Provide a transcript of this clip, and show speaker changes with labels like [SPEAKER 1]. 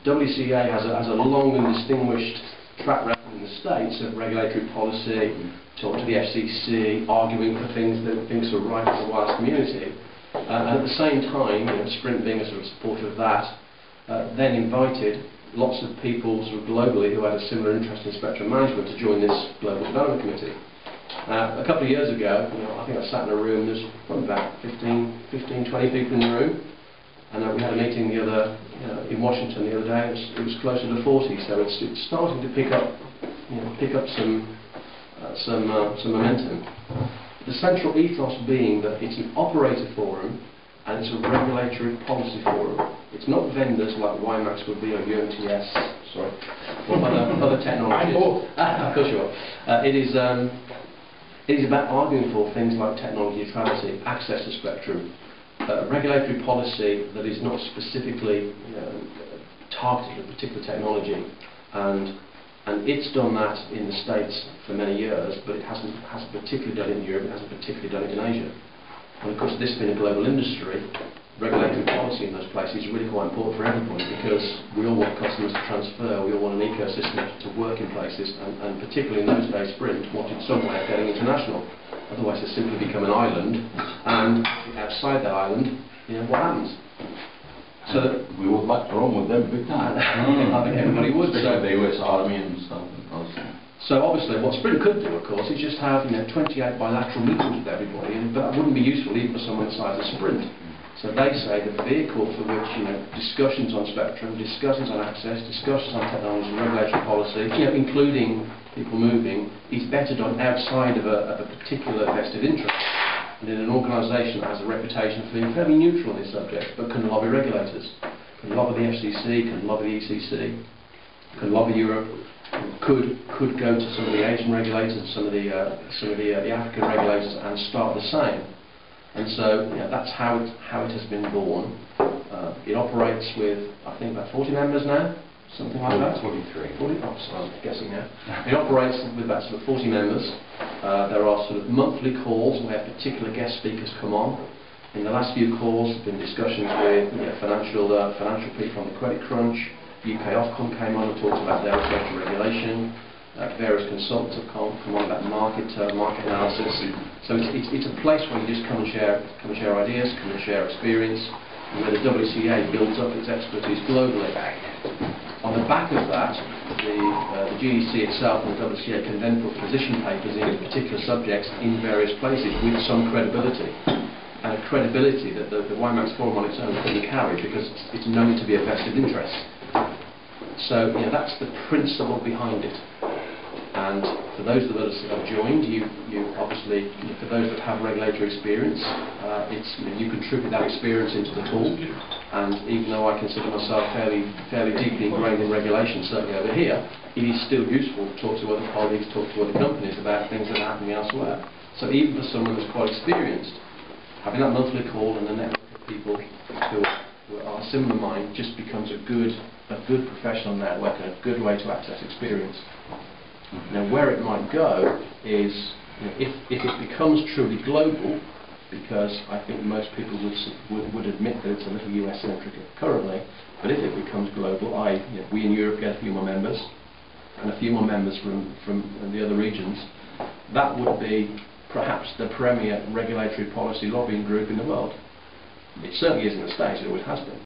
[SPEAKER 1] WCA has a long and distinguished track record in the States of regulatory policy, talking to the FCC, arguing for things that it thinks are right for the wireless community. And at the same time, Sprint being a sort of supporter of that, then invited lots of people sort of globally who had a similar interest in spectrum management to join this Global Development Committee. A couple of years ago, I think I sat in a room, there's probably about 15, 20 people in the room, and we had a meeting in Washington the other day. It was closer to 40, so it's starting to pick up some momentum. The central ethos being that it's an operator forum and it's a regulatory policy forum. It's not vendors like WiMAX would be or UMTS, sorry, or other technologies. Of course you are. It is about arguing for things like technology neutrality, access to spectrum, regulatory policy that is not specifically targeted at a particular technology, and it's done that in the States for many years, but it hasn't particularly done it in Europe, it hasn't particularly done it in Asia. And of course, this being a global industry, regulatory policy in those places is really quite important for everybody, because we all want customers to transfer, we all want an ecosystem to work in places, and particularly in those days, Sprint wanted some way of getting international. Otherwise, they simply become an island, and outside that island, what happens? So that
[SPEAKER 2] we would like to run with them big time.
[SPEAKER 1] I think everybody would.
[SPEAKER 2] So the US Army and stuff.
[SPEAKER 1] So obviously, what Sprint could do, of course, is just have 28 bilateral meetings with everybody, but that wouldn't be useful even for someone the size of Sprint. So they say the vehicle for which discussions on spectrum, discussions on access, discussions on technology and regulatory policy, including people moving, is better done outside of a particular vested interest, and in an organisation that has a reputation for being fairly neutral on this subject, but can lobby regulators, can lobby the FCC, can lobby the ECC, can lobby Europe, could go to some of the Asian regulators, some of the African regulators, and start the same. And so that's how it has been born. It operates with, I think, about 40 members now, something like that.
[SPEAKER 3] 43.
[SPEAKER 1] 40? Oh, sorry, I'm guessing now. It operates with about sort of 40 members. There are sort of monthly calls where particular guest speakers come on. In the last few calls, there have been discussions with financial people on the credit crunch. UK Ofcom came on and talked about their approach to regulation. Various consultants have come on about market analysis. So it's a place where you just come and share ideas, come and share experience, and where the WCA builds up its expertise globally. On the back of that, the GDC itself and the WCA can then put position papers in particular subjects in various places with some credibility, and a credibility that the WiMAX forum on its own couldn't carry, because it's known to be a vested interest. So that's the principle behind it. And for those of us that have joined, you obviously, for those that have regulatory experience, you contribute that experience into the tool. And even though I consider myself fairly deeply ingrained in regulation, certainly over here, it is still useful to talk to other colleagues, talk to other companies about things that are happening elsewhere. So even for someone who's quite experienced, having that monthly call and the network of people who are similar mind just becomes a good professional network and a good way to access experience. Now, where it might go is, if it becomes truly global, because I think most people would admit that it's a little US-centric currently, but if it becomes global, we in Europe get a few more members, and a few more members from the other regions, that would be perhaps the premier regulatory policy lobbying group in the world. It certainly is in the States, it always has been.